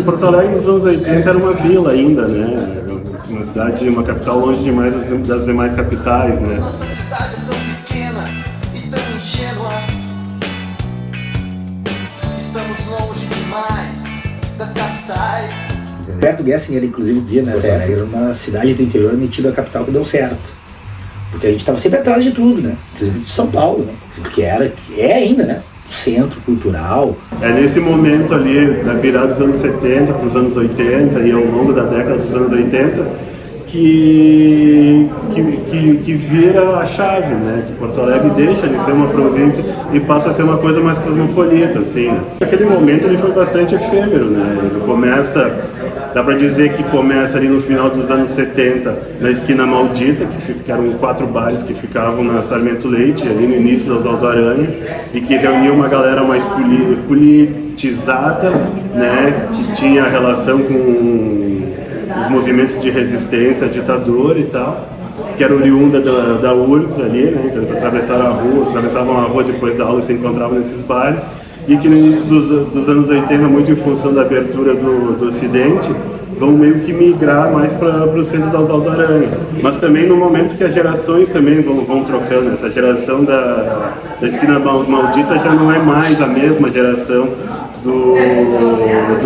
Porto Alegre nos anos 80 era uma vila ainda, né? Uma cidade, uma capital longe demais das demais capitais, né? Nossa cidade é tão pequena e tão ingênua. Estamos longe demais das capitais. Roberto Gessing, ele inclusive dizia, né, era uma cidade do interior metida a capital que deu certo. Porque a gente estava sempre atrás de tudo, né? Inclusive de São Paulo, né? Que é ainda, né? O centro cultural. É nesse momento ali, da virada dos anos 70 para os anos 80 e ao longo da década dos anos 80, que vira a chave, né? Que Porto Alegre deixa de ser uma província e passa a ser uma coisa mais cosmopolita, assim. Aquele momento ele foi bastante efêmero, né? Ele começa, dá para dizer que começa ali no final dos anos 70, na Esquina Maldita, que eram 4 bares que ficavam na Sarmento Leite, ali no início da Oswaldo Aranha, e que reuniu uma galera mais politizada, né? Que tinha relação com os movimentos de resistência à ditadura e tal, que era oriunda da URGS ali, né? Então eles atravessavam a rua depois da aula e se encontravam nesses bares, e que no início dos anos 80, muito em função da abertura do Ocidente, vão meio que migrar mais para o centro da Oswaldo Aranha. Mas também no momento que as gerações também vão trocando, essa geração da Esquina Maldita já não é mais a mesma geração do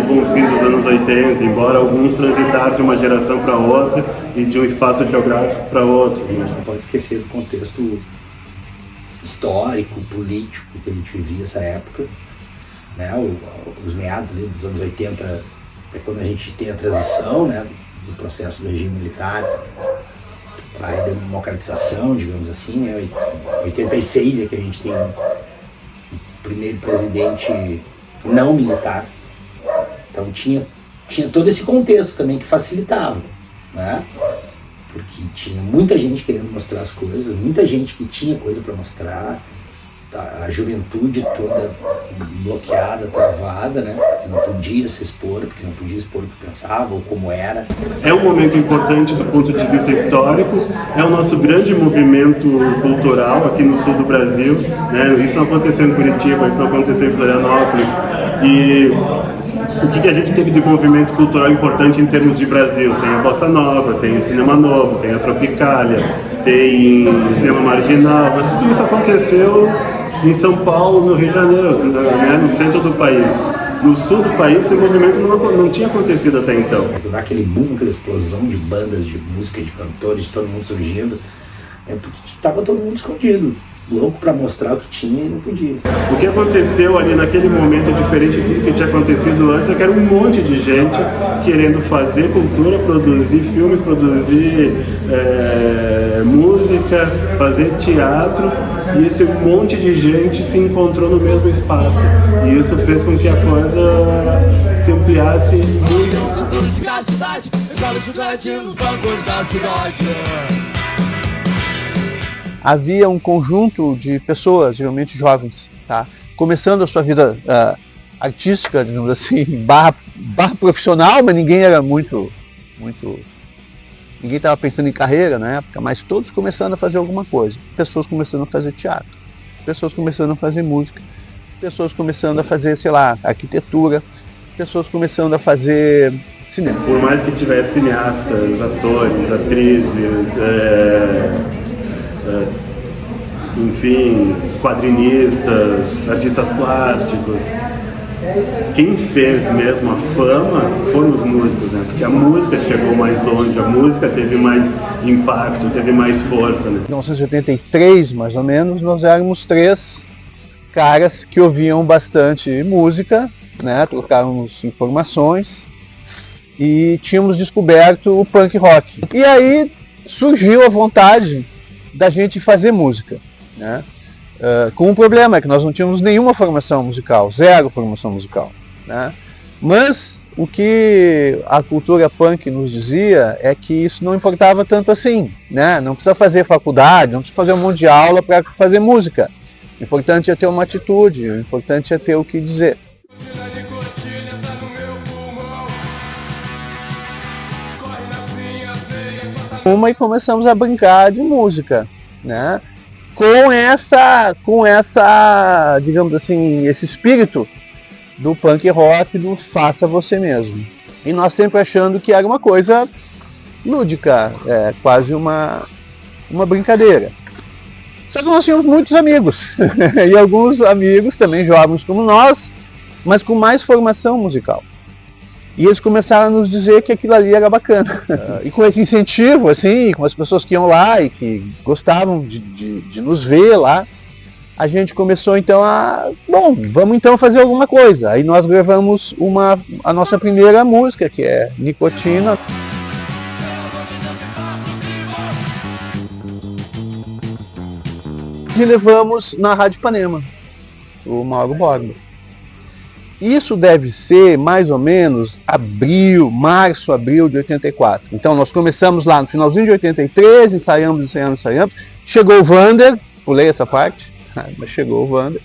Bonfim dos anos 80, embora alguns transitaram de uma geração para outra e de um espaço geográfico para outro. A gente não pode esquecer do contexto histórico, político que a gente vivia nessa época, né? Os meados ali dos anos 80 é quando a gente tem a transição, né, do processo do regime militar para a democratização, digamos assim, né? 86 é que a gente tem o primeiro presidente não militar. Então tinha todo esse contexto também que facilitava, né? Porque tinha muita gente querendo mostrar as coisas, muita gente que tinha coisa para mostrar, a juventude toda bloqueada, travada, né? Que não podia se expor, porque não podia expor o que pensava ou como era. É um momento importante do ponto de vista histórico, é o nosso grande movimento cultural aqui no sul do Brasil, né? Isso não aconteceu em Curitiba, isso não aconteceu em Florianópolis. E o que a gente teve de movimento cultural importante em termos de Brasil? Tem a Bossa Nova, tem o Cinema Novo, tem a Tropicália, tem o Cinema Marginal, mas tudo isso aconteceu em São Paulo, no Rio de Janeiro, né, no centro do país. No sul do país, esse movimento não tinha acontecido até então. Aquele boom, aquela explosão de bandas, de música, de cantores, de todo mundo surgindo, é porque estava todo mundo escondido, louco para mostrar o que tinha e não podia. O que aconteceu ali naquele momento, diferente de tudo que tinha acontecido antes, é que era um monte de gente querendo fazer cultura, produzir filmes, produzir música, fazer teatro, e esse monte de gente se encontrou no mesmo espaço. E isso fez com que a coisa se ampliasse muito. Havia um conjunto de pessoas, geralmente jovens, tá? Começando a sua vida artística, digamos assim, barra profissional, mas ninguém era ninguém estava pensando em carreira na época, mas todos começando a fazer alguma coisa. Pessoas começando a fazer teatro, pessoas começando a fazer música, pessoas começando a fazer, sei lá, arquitetura, pessoas começando a fazer cinema. Por mais que tivesse cineastas, atores, atrizes, enfim, quadrinistas, artistas plásticos, quem fez mesmo a fama foram os músicos, né? Porque a música chegou mais longe, a música teve mais impacto, teve mais força, né? Em 1983, mais ou menos, nós éramos 3 caras que ouviam bastante música, né? Trocávamos informações e tínhamos descoberto o punk rock. E aí surgiu a vontade da gente fazer música, né? Com um problema, é que nós não tínhamos nenhuma formação musical, 0 formação musical, né? Mas o que a cultura punk nos dizia é que isso não importava tanto assim, né? Não precisa fazer faculdade, não precisa fazer um monte de aula para fazer música. O importante é ter uma atitude, o importante é ter o que dizer. E começamos a brincar de música, né? Com essa, digamos assim, esse espírito do punk rock, do faça você mesmo. E nós sempre achando que era uma coisa lúdica, quase uma brincadeira. Só que nós tínhamos muitos amigos, e alguns amigos também jovens como nós, mas com mais formação musical. E eles começaram a nos dizer que aquilo ali era bacana. E com esse incentivo, assim, com as pessoas que iam lá e que gostavam de nos ver lá, a gente começou então vamos então fazer alguma coisa. Aí nós gravamos a nossa primeira música, que é Nicotina. E levamos na Rádio Ipanema, o Mauro Borba. Isso deve ser mais ou menos março, abril de 84. Então nós começamos lá no finalzinho de 83, ensaiamos. Chegou o Vander, pulei essa parte, mas chegou o Vander.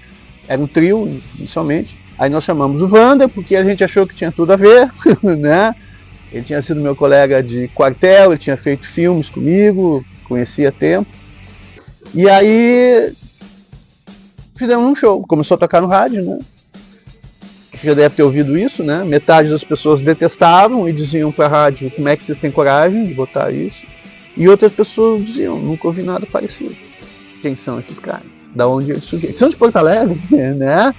Era um trio inicialmente. Aí nós chamamos o Vander porque a gente achou que tinha tudo a ver, né? Ele tinha sido meu colega de quartel, ele tinha feito filmes comigo, conhecia tempo. E aí fizemos um show, começou a tocar no rádio, né? Você já deve ter ouvido isso, né? Metade das pessoas detestavam e diziam para a rádio: como é que vocês têm coragem de botar isso? E outras pessoas diziam: nunca ouvi nada parecido. Quem são esses caras? Da onde eles surgiram? São de Porto Alegre, né?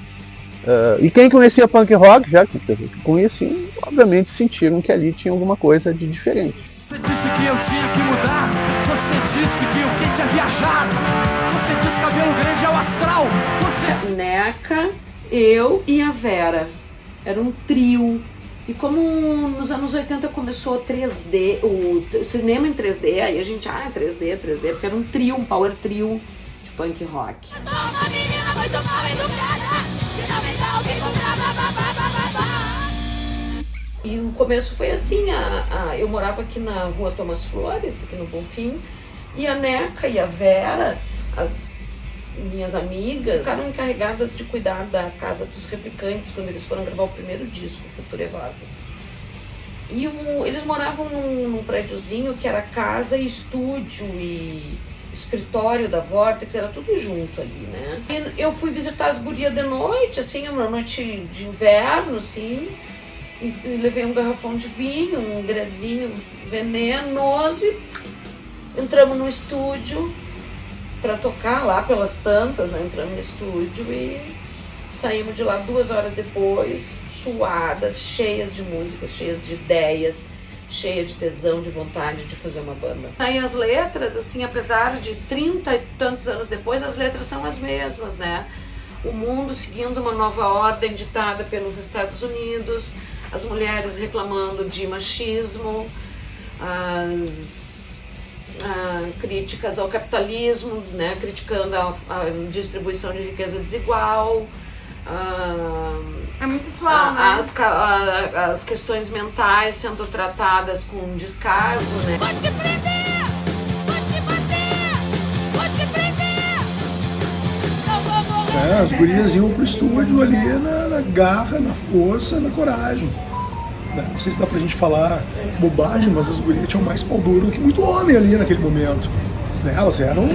E quem conhecia punk rock, já que conheciam, obviamente sentiram que ali tinha alguma coisa de diferente. Você disse que eu tinha que mudar. Você disse que eu queria viajar. Você disse cabelo grande é o astral. Você... Neca, eu e a Vera. Era um trio. E como nos anos 80 começou 3D, o cinema em 3D, aí a gente, 3D, porque era um trio, um power trio de punk rock. Eu sou uma menina muito mal educada. Se não me dá o que comprar, E o começo foi assim, eu morava aqui na rua Thomas Flores, aqui no Bonfim, e a Neca e a Vera, as minhas amigas, ficaram encarregadas de cuidar da casa dos Replicantes quando eles foram gravar o primeiro disco, Future Vortex. E eles moravam num prédiozinho que era casa e estúdio e escritório da Vortex, era tudo junto ali, né? E eu fui visitar as gurias de noite, assim, uma noite de inverno, assim, e levei um garrafão de vinho, um grezinho venenoso e entramos no estúdio para tocar lá pelas tantas, né? Entramos no estúdio e saímos de lá 2 horas depois, suadas, cheias de músicas, cheias de ideias, cheia de tesão, de vontade de fazer uma banda. Aí as letras, assim, apesar de 30 e tantos anos depois, as letras são as mesmas, né? O mundo seguindo uma nova ordem ditada pelos Estados Unidos, as mulheres reclamando de machismo, as críticas ao capitalismo, né, criticando a distribuição de riqueza desigual, é muito atual, né? As questões mentais sendo tratadas com descaso, né? vou te prender, vou te bater, vou te prender. Não vou morrer. As gurias iam pro estúdio ali na garra, na força, na coragem. Não sei se dá pra gente falar bobagem, mas as gurias tinham mais pau duro que muito homem ali naquele momento. Elas eram...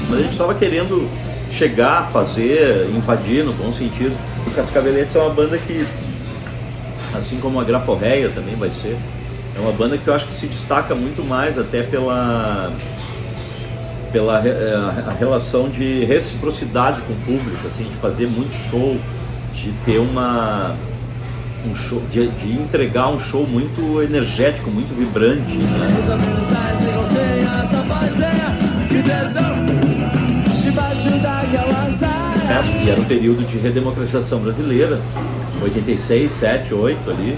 Mas a gente estava querendo chegar, fazer, invadir no bom sentido. O Cascaveletes é uma banda que, assim como a Graforreia também vai ser, é uma banda que eu acho que se destaca muito mais até pela a relação de reciprocidade com o público, assim, de fazer muito show, de ter um show, de entregar um show muito energético, muito vibrante, né? E era um período de redemocratização brasileira, 86, 7, 8 ali.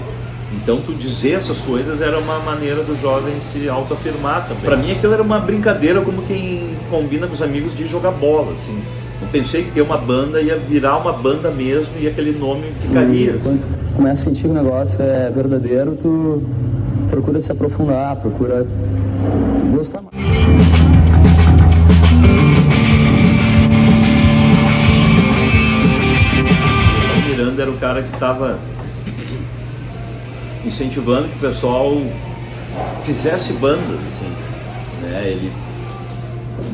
Então tu dizer essas coisas era uma maneira do jovem se autoafirmar também. Pra mim aquilo era uma brincadeira como quem combina com os amigos de jogar bola, assim. Eu pensei que ter uma banda ia virar uma banda mesmo e aquele nome ficaria. Quando tu começa a sentir que o negócio é verdadeiro, tu procura se aprofundar, procura gostar mais. O Miranda era o cara que estava incentivando que o pessoal fizesse bandas, assim, né? Ele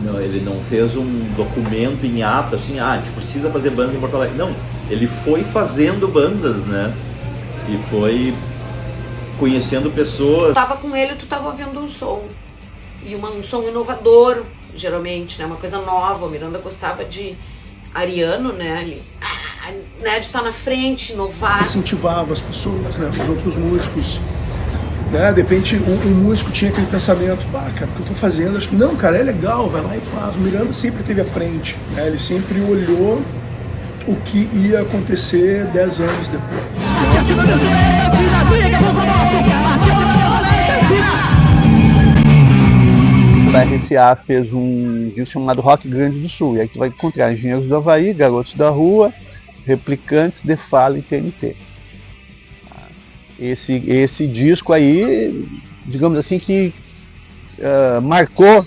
Não, ele não fez um documento em ata, assim, a gente precisa fazer banda em Porto Alegre. Não, ele foi fazendo bandas, né? E foi conhecendo pessoas. Tu tava com ele, tu tava ouvindo um som. E um som inovador, geralmente, né? Uma coisa nova. O Miranda gostava de ariano, né? Ali, né? De estar na frente, inovar. Incentivava as pessoas, né? Os outros músicos. Né? De repente, um músico tinha aquele pensamento, cara, o que eu tô fazendo? Acho que não, cara, é legal, vai lá e faz. O Miranda sempre esteve à frente, né? Ele sempre olhou o que ia acontecer 10 anos depois. A RCA fez um disco chamado Rock Grande do Sul, e aí tu vai encontrar Engenheiros do Havaí, Garotos da Rua, Replicantes, The Fala e TNT. Esse disco aí, digamos assim, que marcou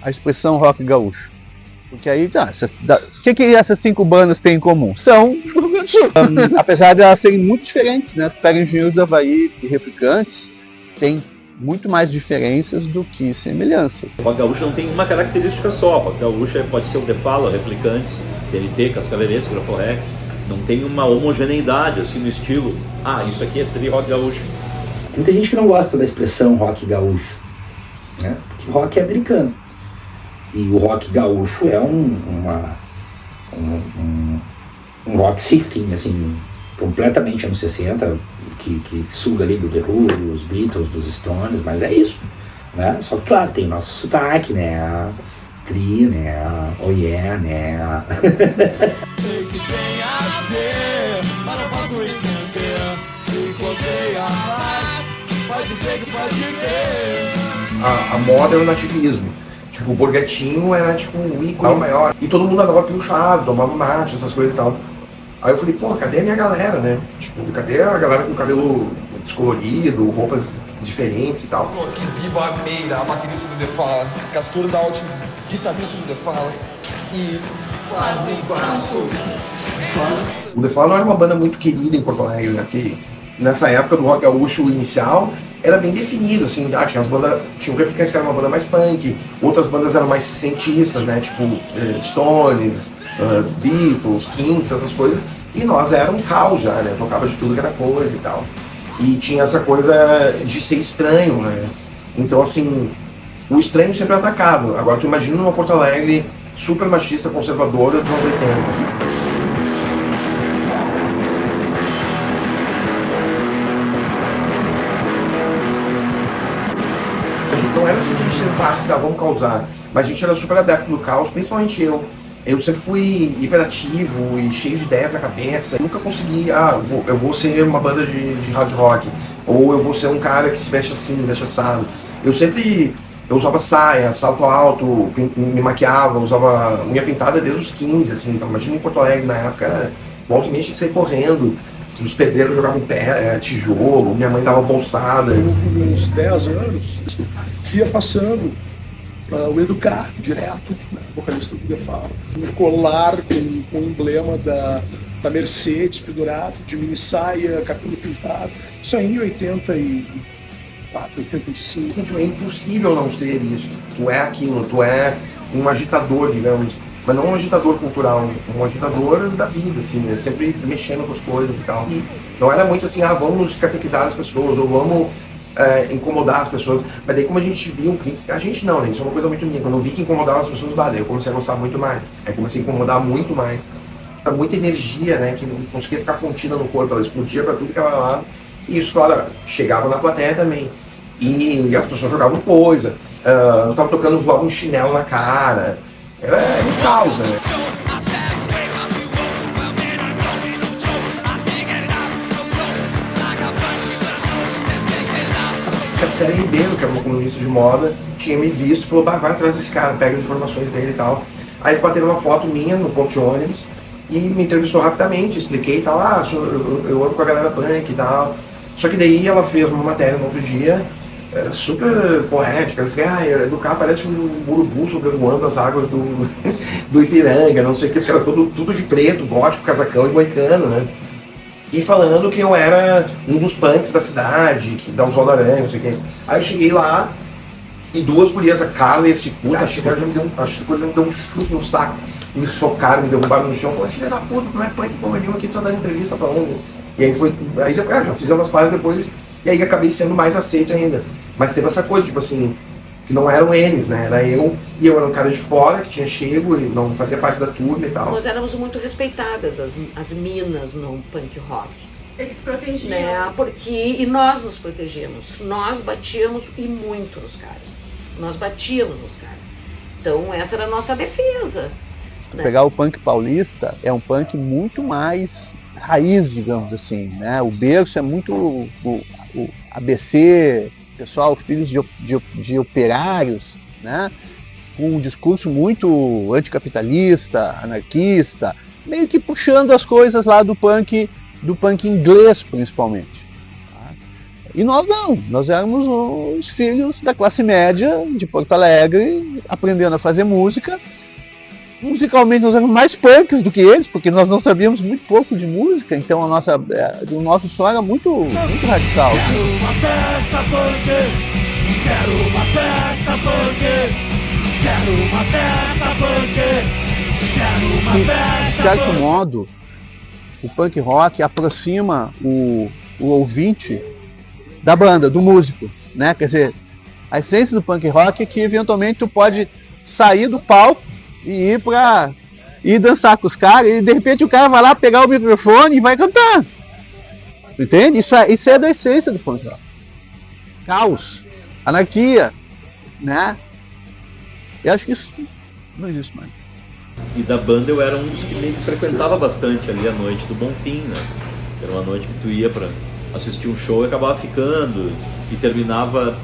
a expressão rock gaúcho. Porque aí, o que essas 5 bandas têm em comum? São do Rio Grande do Sul. Apesar de elas serem muito diferentes, né? Pega Engenheiros do Havaí e Replicantes, tem muito mais diferenças do que semelhanças. O rock gaúcho não tem uma característica só. O rock gaúcho pode ser o The Fala, Replicantes, TNT, Cascaveirense, Graforré. Não tem uma homogeneidade assim no estilo. Isso aqui é tri-rock gaúcho. Tem muita gente que não gosta da expressão rock gaúcho, né? Porque rock é americano. E o rock gaúcho é um rock 60, assim, completamente anos 60, que suga ali do The Who, dos Beatles, dos Stones, mas é isso, né? Só que, claro, tem o nosso sotaque, né? A Tri, né? A Oh Yeah, né? Sei que tem a ver, mas não posso entender. Encontrei a paz, pode dizer que pode ver. A moda era o nativismo. Tipo, o Borgatinho era tipo um ícone maior. E todo mundo andava pelo chave, tomava mate, essas coisas e tal. Aí eu falei, cadê a minha galera, né? Tipo, cadê a galera com cabelo descolorido, roupas diferentes e tal? Pô, que Biba Meira, a baterista do The Fala, Castor Daut, guitarrista do The Fala, e o The Fala era uma banda muito querida em Porto Alegre, né? Porque nessa época do rock gaúcho inicial, era bem definido, assim, tinha as bandas, tinha o Replicantes que era uma banda mais punk, outras bandas eram mais cientistas, né, tipo Stones, Beatles, Kinks, essas coisas, e nós era um caos já, né, tocava de tudo que era coisa e tal, e tinha essa coisa de ser estranho, né, então assim, o estranho sempre é atacado. Agora tu imagina uma Porto Alegre super machista, conservadora dos anos 80. Não era assim que a gente sentasse, vamos causar, mas a gente era super adepto do caos, principalmente eu. Eu sempre fui hiperativo e cheio de ideias na cabeça. Eu nunca consegui, eu vou ser uma banda de hard rock, ou eu vou ser um cara que se veste assim, veste assado. Eu usava saia, salto alto, me maquiava, usava unha pintada desde os 15, assim. Então imagina em Porto Alegre na época, volta e meia tinha que sair correndo. Os pedreiros jogavam tijolo, minha mãe dava bolsada. Eu, com uns 10 anos, ia passando o Educar, direto, né, vocalista do The Fala. Um colar com o emblema da Mercedes pendurado, de mini saia, cabelo pintado. Isso aí em 84, 85. É impossível não ser isso. Tu é aquilo, tu é um agitador, digamos. Mas não um agitador cultural, um agitador da vida, assim, né? Sempre mexendo com as coisas e tal. Não era muito assim, vamos catequizar as pessoas, ou vamos incomodar as pessoas. Mas daí como a gente viu, a gente não, né? Isso é uma coisa muito minha. Quando eu vi que incomodava as pessoas, daí eu comecei a gostar muito mais. Aí comecei a incomodar muito mais. Muita energia, né? Que não conseguia ficar contida no corpo, ela explodia pra tudo que ela lá. E isso, claro, chegava na plateia também. E as pessoas jogavam coisa. Eu tava tocando voava um chinelo na cara. Era um caos, né? A Célia Ribeiro, que era uma colunista de moda, tinha me visto e falou, vai atrás desse cara, pega as informações dele e tal. Aí eles bateram uma foto minha no ponto de ônibus e me entrevistou rapidamente, expliquei e tal, eu ando com a galera punk e tal. Só que daí ela fez uma matéria no outro dia, super poética, assim, Educar parece um urubu sobrevoando as águas do Ipiranga, não sei o que, porque era tudo de preto, gótico, casacão e moicano, né? E falando que eu era um dos punks da cidade, que dá um sol da aranha, não sei o que. Aí eu cheguei lá E duas gurias, a Carla e a Cicuta, a Cicuta já me deu um chute no saco, me socaram, me derrubaram no chão, falaram, filha da puta, tu não é punk porra nenhuma aqui, tu tá dando entrevista falando. E aí já fizemos as pazes depois, e aí acabei sendo mais aceito ainda. Mas teve essa coisa, tipo assim, que não eram eles, né? Era eu, e eu era um cara de fora, que tinha chego e não fazia parte da turma e tal. Nós éramos muito respeitadas, as minas no punk rock. Eles protegiam. Né? E nós nos protegíamos. Nós batíamos e muito nos caras. Nós batíamos nos caras. Então essa era a nossa defesa. Né? Pegar o punk paulista é um punk muito mais raiz, digamos assim, né? O berço é muito o ABC, pessoal, filhos de operários, né? Com um discurso muito anticapitalista, anarquista, meio que puxando as coisas lá do punk inglês, principalmente. E nós não, nós éramos os filhos da classe média de Porto Alegre, aprendendo a fazer música. Musicalmente nós éramos mais punks do que eles, porque nós não sabíamos muito pouco de música, então o nosso som era muito radical. Quero uma festa punk, quero uma festa punk, quero uma festa punk, quero uma festa De certo modo, o punk rock aproxima o ouvinte da banda, do músico, né? Quer dizer, a essência do punk rock é que eventualmente tu pode sair do palco e ir dançar com os caras, e de repente o cara vai lá pegar o microfone e vai cantar. Entende? Isso é da essência do punk rock. Caos, anarquia, né? Eu acho que isso não existe mais. E da banda eu era um dos que meio que frequentava bastante ali a noite do Bonfim, né? Era uma noite que tu ia pra assistir um show e acabava ficando, e terminava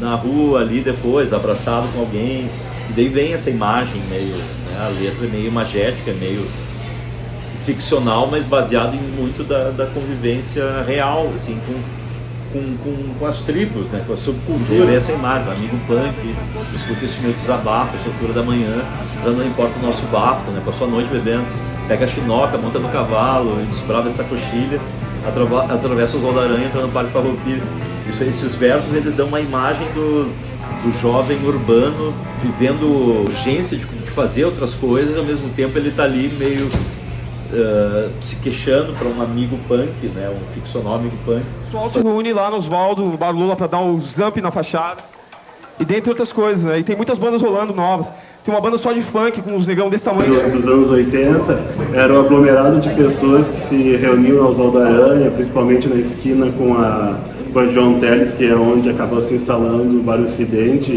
na rua ali depois, abraçado com alguém. E daí vem essa imagem meio, né? A letra é meio imagética, meio ficcional, mas baseado em muito da convivência real, assim, com as tribos, né? Com a subcultura, essa imagem, amigo punk, escuta esse meu desabafo, essa altura da manhã, já não importa o nosso bafo, né? Passou a noite bebendo, pega a chinoca, monta no cavalo, desbrava esta coxilha, atravessa os Valdaranha, entra no Parque Farroupilha. Esses versos, eles dão uma imagem do jovem urbano vivendo urgência de fazer outras coisas, ao mesmo tempo ele tá ali meio se queixando para um amigo punk, né, um ficcional amigo punk. O pessoal se reúne lá no Oswaldo, no Bar Lula, para dar um zamp na fachada, e dentre outras coisas, né, e tem muitas bandas rolando novas. Tem uma banda só de funk com uns negão desse tamanho. Dos anos 80, era um aglomerado de pessoas que se reuniam no Oswaldo Aranha, principalmente na esquina com a João Teles, que é onde acabou se instalando o Bar Ocidente.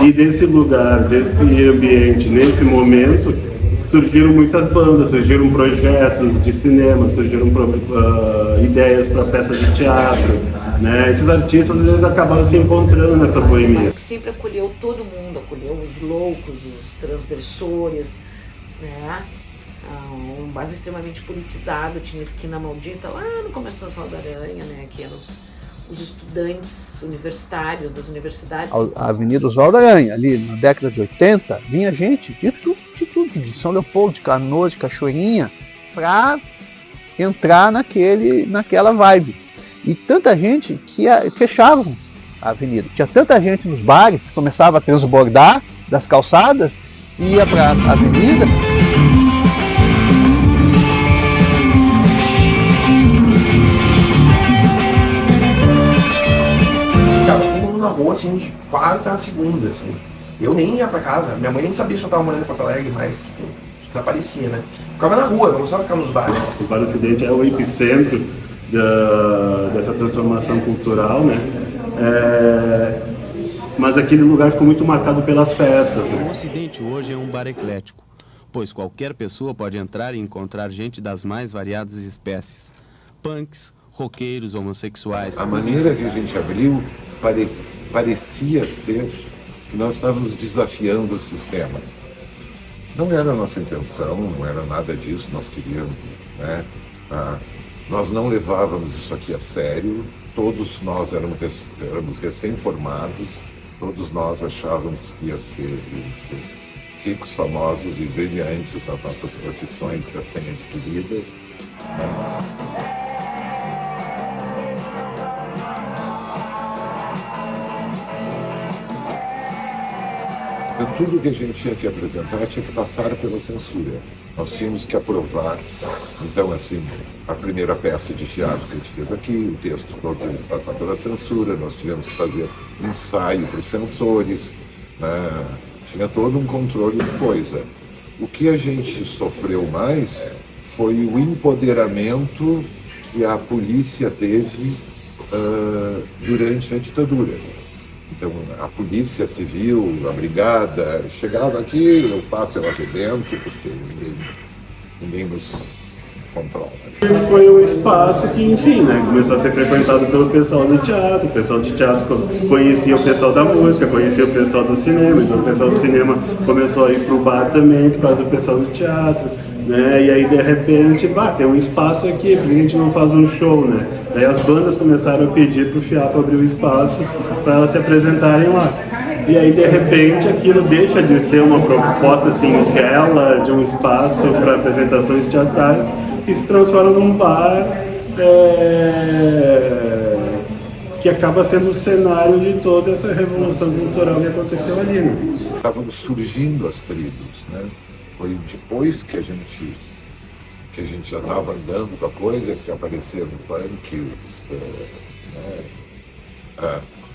E desse lugar, desse ambiente, nesse momento, surgiram muitas bandas, surgiram projetos de cinema, surgiram ideias para peças de teatro, né? Esses artistas, eles acabaram se encontrando nessa boemia. Sempre acolheu todo mundo, acolheu os loucos, os transgressores, né? Um bairro extremamente politizado, tinha esquina maldita lá no começo do Oswaldo Aranha, né? Que eram os estudantes universitários das universidades. A Avenida Oswaldo Aranha, ali na década de 80, vinha gente de tudo, de São Leopoldo, de Canoas, de Cachoeirinha, para entrar naquela vibe. E tanta gente que fechavam a avenida. Tinha tanta gente nos bares, começava a transbordar das calçadas, ia para a avenida. Ficava todo mundo na rua, assim, de quarta a segunda, assim. Eu nem ia pra casa, minha mãe nem sabia se eu tava morando em Porto Alegre, mas tipo, desaparecia, né? Ficava na rua, não gostava de ficar nos bares. O Bar Ocidente é o epicentro dessa transformação cultural, né? Mas aquele lugar ficou muito marcado pelas festas. O Ocidente hoje é um bar eclético, pois qualquer pessoa pode entrar e encontrar gente das mais variadas espécies. Punks, roqueiros, homossexuais. A maneira que a gente abriu parecia ser que nós estávamos desafiando o sistema. Não era a nossa intenção, não era nada disso, nós queríamos, né? Nós não levávamos isso aqui a sério, todos nós éramos recém-formados, todos nós achávamos que íamos ser ricos, famosos e brilhantes nas nossas profissões recém-adquiridas. Então, tudo que a gente tinha que apresentar tinha que passar pela censura. Nós tínhamos que aprovar. Então, assim, a primeira peça de teatro que a gente fez aqui, o texto todo teve que passar pela censura, nós tivemos que fazer ensaio para os censores, né? Tinha todo um controle de coisa. O que a gente sofreu mais foi o empoderamento que a polícia teve durante a ditadura. Então, a polícia civil, a brigada, chegava aqui, eu faço, eu arrebento, porque ninguém nos controla. Foi um espaço que, enfim, né, começou a ser frequentado pelo pessoal do teatro. O pessoal de teatro conhecia o pessoal da música, conhecia o pessoal do cinema. Então o pessoal do cinema começou a ir pro bar também por causa do pessoal do teatro, né? E aí, de repente, tem um espaço aqui, por que a gente não faz um show, né? Daí as bandas começaram a pedir pro FIAP abrir o espaço para elas se apresentarem lá. E aí, de repente, aquilo deixa de ser uma proposta singela de um espaço para apresentações teatrais e se transforma num bar que acaba sendo o cenário de toda essa revolução cultural que aconteceu ali, né? Estavam surgindo as tribos, né? Foi depois que a gente já estava andando com a coisa, que apareceram punks,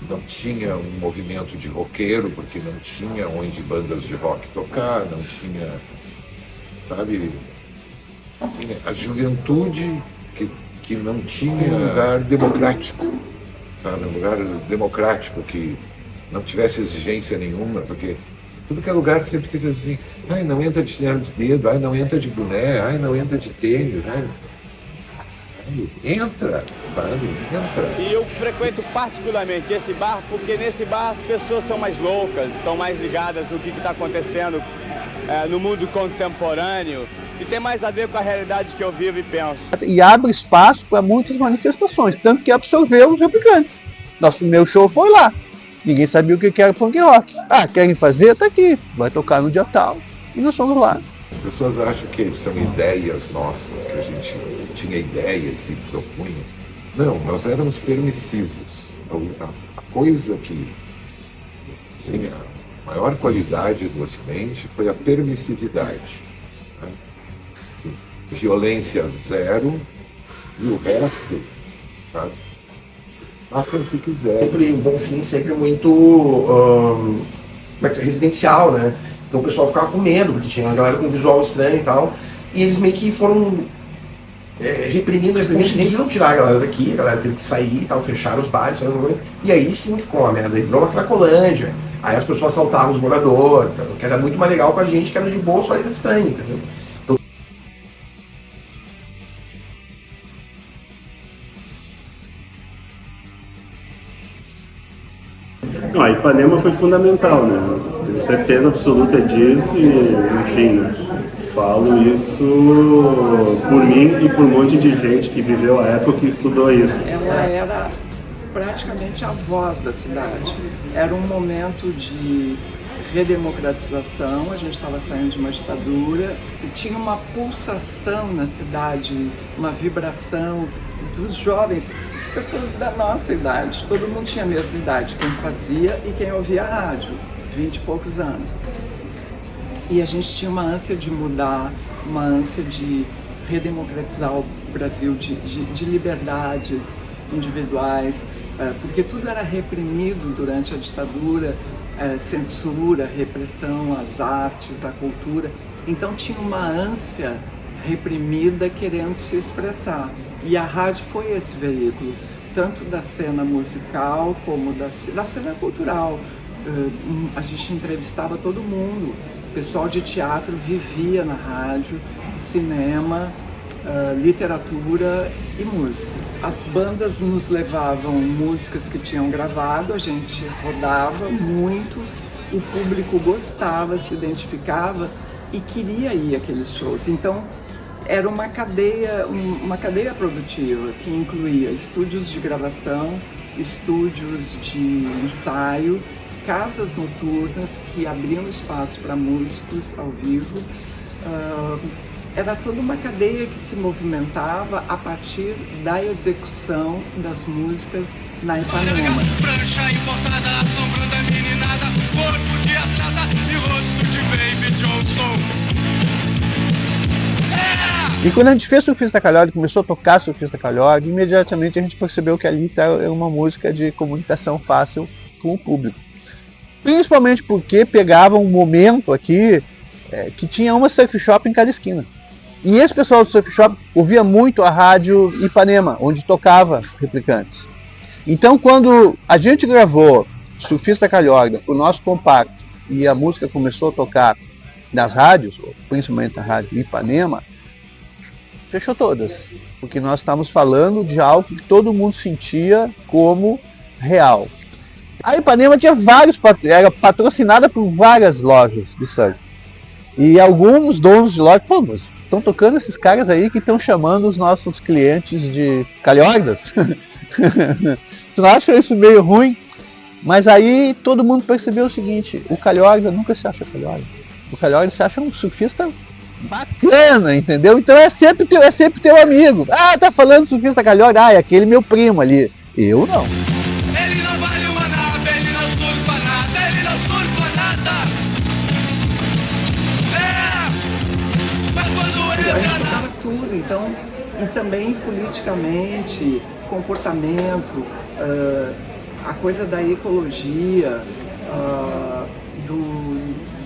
não tinha um movimento de roqueiro, porque não tinha onde bandas de rock tocar, não tinha, sabe, assim, a juventude que não tinha um lugar democrático, sabe, um lugar democrático que não tivesse exigência nenhuma, porque tudo que é lugar sempre teve assim, ai, não entra de chinelo de dedo, ai, não entra de boné, ai, não entra de tênis, ai, entra, sabe, entra. E eu frequento particularmente esse bar porque nesse bar as pessoas são mais loucas, estão mais ligadas no que está acontecendo no mundo contemporâneo e tem mais a ver com a realidade que eu vivo e penso. E abre espaço para muitas manifestações, tanto que absorveu os replicantes. Nosso primeiro show foi lá. Ninguém sabia o que era punk rock. Querem fazer? Tá aqui. Vai tocar no dia tal. E nós fomos lá. As pessoas acham que são ideias nossas, que a gente tinha ideias e propunha. Não, nós éramos permissivos. A coisa que, assim, a maior qualidade do Ocidente foi a permissividade. Né? Assim, violência zero e o resto, sabe? Façam o que quiser. Sempre o Bonfim, sempre muito residencial, né? Então o pessoal ficava com medo, porque tinha uma galera com visual estranho e tal. E eles meio que foram reprimindo, conseguiram tirar a galera daqui, a galera teve que sair e tal, fecharam os bares, e aí sim ficou uma merda, aí virou uma Cracolândia. Aí as pessoas assaltavam os moradores, que era muito mais legal com a gente, que era de boa, só era estranho, entendeu? Não, a Ipanema foi fundamental, né? Tenho certeza absoluta disso e, enfim, né? Falo isso por mim e por um monte de gente que viveu a época e estudou isso. Ela era praticamente a voz da cidade. Era um momento de redemocratização, a gente estava saindo de uma ditadura, e tinha uma pulsação na cidade, uma vibração dos jovens, pessoas da nossa idade, todo mundo tinha a mesma idade, quem fazia e quem ouvia a rádio, 20 e poucos anos. E a gente tinha uma ânsia de mudar, uma ânsia de redemocratizar o Brasil, de liberdades individuais, porque tudo era reprimido durante a ditadura, censura, repressão às artes, à cultura. Então tinha uma ânsia reprimida querendo se expressar. E a rádio foi esse veículo, tanto da cena musical como da cena cultural. A gente entrevistava todo mundo. O pessoal de teatro vivia na rádio, cinema, literatura e música. As bandas nos levavam músicas que tinham gravado, a gente rodava muito, o público gostava, se identificava e queria ir àqueles shows. Então, era uma cadeia produtiva que incluía estúdios de gravação, estúdios de ensaio, casas noturnas que abriam espaço para músicos ao vivo. Era toda uma cadeia que se movimentava a partir da execução das músicas na Ipanema. Prancha importada, sombra da meninada, corpo de atleta e E quando a gente fez Surfista Calhorda, começou a tocar Surfista Calhorda, imediatamente a gente percebeu que ali era uma música de comunicação fácil com o público. Principalmente porque pegava um momento aqui que tinha uma surf shop em cada esquina. E esse pessoal do surf shop ouvia muito a rádio Ipanema, onde tocava Replicantes. Então quando a gente gravou Surfista Calhorda, o nosso compacto, e a música começou a tocar nas rádios, principalmente a rádio Ipanema, fechou todas, porque nós estávamos falando de algo que todo mundo sentia como real. A Ipanema tinha era patrocinada por várias lojas de surf. E alguns donos de loja, pô, mas estão tocando esses caras aí que estão chamando os nossos clientes de calhordas? Tu não acha isso meio ruim? Mas aí todo mundo percebeu o seguinte, o calhorda nunca se acha calhorda. O calhorda se acha um surfista bacana, entendeu? Então é sempre teu amigo. Ah, tá falando surfista calhorda, é aquele meu primo ali. Eu não. Ele não vale uma nave, ele não surfa nada, ele não surfa nada. Mas quando ele a gente tocava tudo, então, e também politicamente, comportamento, a coisa da ecologia,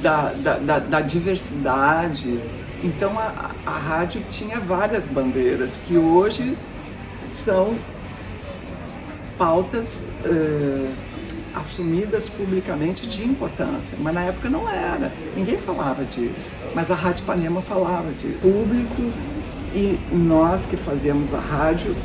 da diversidade. Então a rádio tinha várias bandeiras que hoje são pautas assumidas publicamente de importância, mas na época não era, ninguém falava disso, mas a Rádio Ipanema falava disso. O público e nós que fazíamos a rádio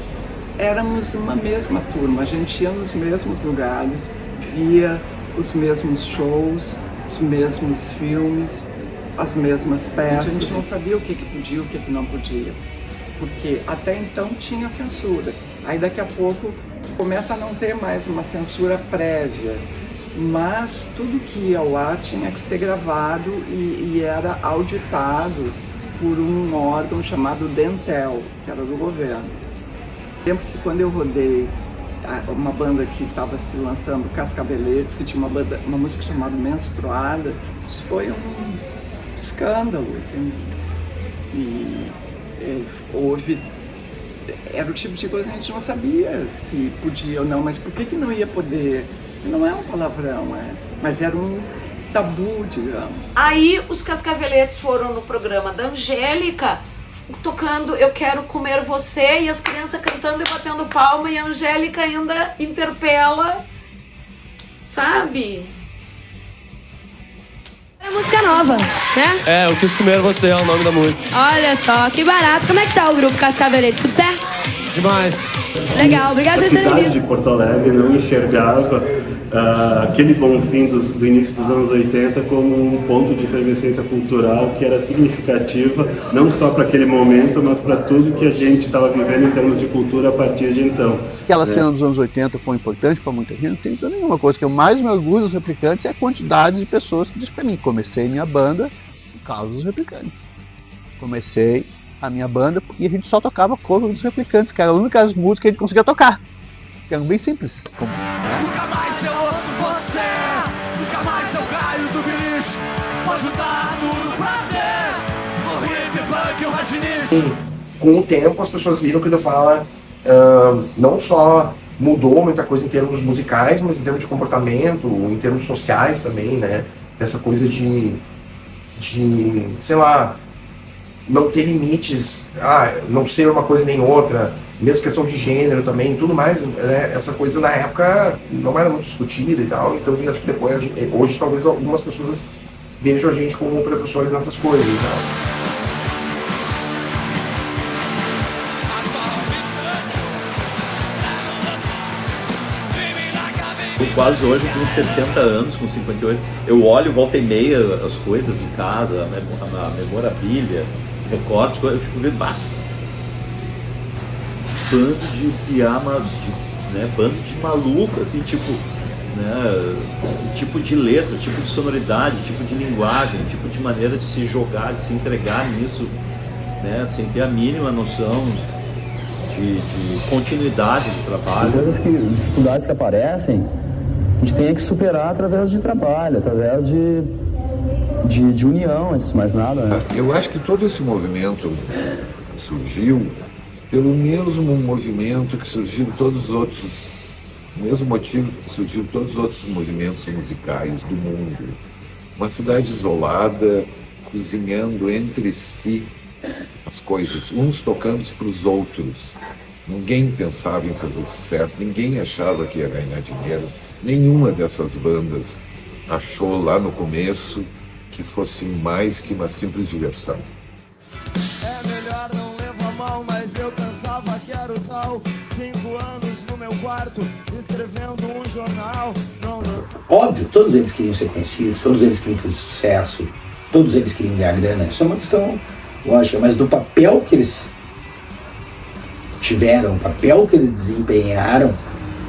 éramos uma mesma turma, a gente ia nos mesmos lugares, via os mesmos shows, os mesmos filmes, as mesmas peças. A gente não sabia o que podia e o que não podia, porque até então tinha censura. Aí daqui a pouco começa a não ter mais uma censura prévia, mas tudo que ia ao ar tinha que ser gravado e era auditado por um órgão chamado Dentel, que era do governo. Tempo que quando eu rodei uma banda que estava se lançando, Cascaveletes, que tinha uma música chamada Menstruada, isso foi um escândalo, assim, e houve, era o tipo de coisa que a gente não sabia se podia ou não, mas por que não ia poder? Não é um palavrão, mas era um tabu, digamos. Aí os Cascaveletes foram no programa da Angélica, tocando Eu Quero Comer Você, e as crianças cantando e batendo palma, e a Angélica ainda interpela, sabe? É música nova, né? Eu quis comer você, é o nome da música. Olha só, que barato. Como é que tá o grupo Cascaveletes? Tudo certo? Demais. Legal, obrigado por terem vindo. A cidade de Porto Alegre não enxergava aquele Bonfim do início dos anos 80 como um ponto de efervescência cultural que era significativa, não só para aquele momento, mas para tudo que a gente estava vivendo em termos de cultura a partir de então. Aquela cena dos anos 80 foi importante para muita gente, não tem então nenhuma coisa. Que eu mais me orgulho dos Replicantes é a quantidade de pessoas que dizem para mim, comecei minha banda por causa dos Replicantes. Comecei a minha banda e a gente só tocava cover dos Replicantes, que era a única música que a gente conseguia tocar. Que era bem simples. Nunca mais eu ouço você, nunca mais eu caio do bicho. Vou ajudar no prazer, vou hippie, punk, eu imaginista. E com o tempo as pessoas viram que eu falo, não só mudou muita coisa em termos musicais, mas em termos de comportamento, em termos sociais também, né? Essa coisa de sei lá, não ter limites, não ser uma coisa nem outra, mesmo questão de gênero também, tudo mais, né? Essa coisa na época não era muito discutida e tal, então eu acho que depois, hoje talvez algumas pessoas vejam a gente como precursores nessas coisas e tal. Eu quase hoje, com 60 anos, com 58, eu olho, volta e meia, as coisas em casa, a memorabilia, recorte, eu fico vendo, bando de piama, bando de maluco, assim, tipo, né, tipo de letra, tipo de sonoridade, tipo de linguagem, tipo de maneira de se jogar, de se entregar nisso, né, sem ter a mínima noção de continuidade do trabalho. Dificuldades que aparecem, a gente tem que superar através de trabalho, através de de união, antes de mais nada, né? Eu acho que todo esse movimento surgiu pelo mesmo movimento que surgiram todos os outros, o mesmo motivo que surgiram todos os outros movimentos musicais do mundo. Uma cidade isolada, cozinhando entre si as coisas, uns tocando para os outros. Ninguém pensava em fazer sucesso, ninguém achava que ia ganhar dinheiro. Nenhuma dessas bandas achou lá no começo que fosse mais que uma simples diversão. É melhor não levar mal, mas eu pensava que era o tal. 5 anos no meu quarto, escrevendo um jornal. Óbvio, todos eles queriam ser conhecidos, todos eles queriam fazer sucesso, todos eles queriam ganhar grana. Isso é uma questão lógica, mas do papel que eles tiveram, o papel que eles desempenharam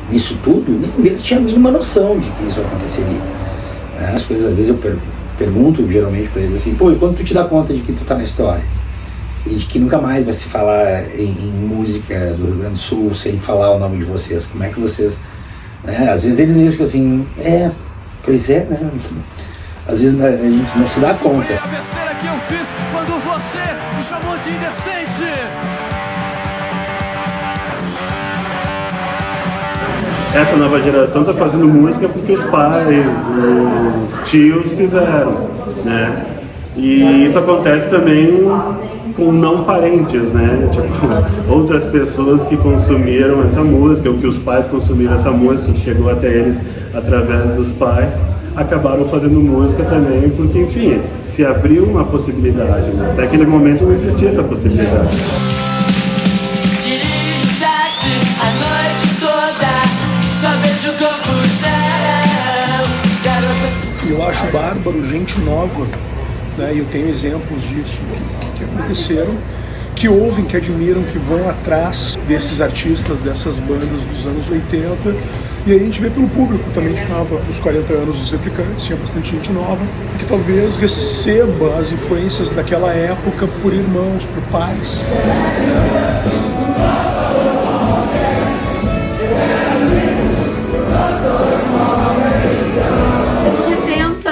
nisso tudo, nenhum deles tinha a mínima noção de que isso aconteceria. As coisas, às vezes, eu pergunto geralmente para eles assim, pô, e quando tu te dá conta de que tu tá na história? E de que nunca mais vai se falar em música do Rio Grande do Sul sem falar o nome de vocês? Como é que vocês... Né? Às vezes eles mesmos ficam assim, pois é, né? Às vezes a gente não se dá conta. A besteira que eu fiz quando você me chamou de indecente. Essa nova geração está fazendo música porque os pais, os tios fizeram, né? E isso acontece também com não parentes, né? Tipo, outras pessoas que consumiram essa música, ou que os pais consumiram essa música, que chegou até eles através dos pais, acabaram fazendo música também, porque, enfim, se abriu uma possibilidade, né? Até aquele momento não existia essa possibilidade. Eu acho bárbaro gente nova, né? E eu tenho exemplos disso que aconteceram, que ouvem, que admiram, que vão atrás desses artistas, dessas bandas dos anos 80. E aí a gente vê pelo público também que estava nos 40 anos dos Replicantes, tinha bastante gente nova, que talvez receba as influências daquela época por irmãos, por pais, né?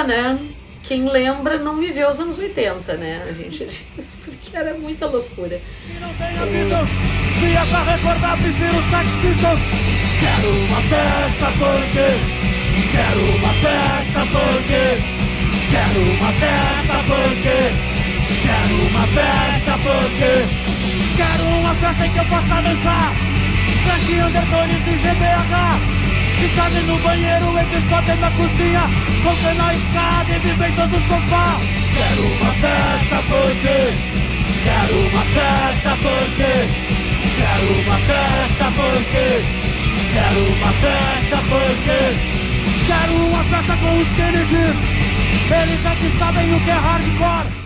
Né? Quem lembra não viveu os anos 80, né? A gente diz, porque era muita loucura. Se essa recordar viver os Sex Pistols. Quero uma festa porque quero uma festa porque quero uma festa porque quero uma festa porque quero uma festa em que eu possa dançar Crash, Undertones e GBH. Ficarem no banheiro, eles podem na cozinha, comprar na escada e viver todo o sofá. Quero uma festa porque quero uma festa porque quero uma festa porque quero uma festa porque quero uma festa com os Kennedys. Eles aqui sabem o que é hardcore.